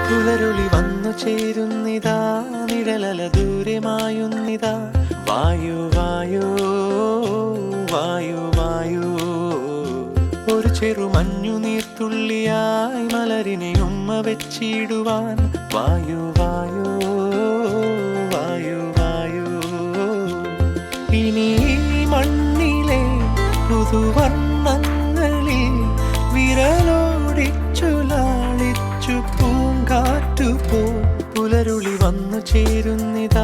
പുലരുളി വന്നു ചേരുന്നിതാ, നിഴലല ദൂരെ മായുന്നിതാ. വായു വായു വായു വായു, ഒരു ചെറു മഞ്ഞു നീർത്തുള്ളിയായി മലരിനെ ഉമ്മ വെച്ചിടുവാൻ. വായു വായു വായു വായു, ഇനി മണ്ണിലെ പുതുവർണ്ണങ്ങളിൽ വിരലോടിച്ചു ലാളിച്ചു പൂങ്കാറ്റുപോ. പുലരുളി വന്നു ചേരുന്നിതാ,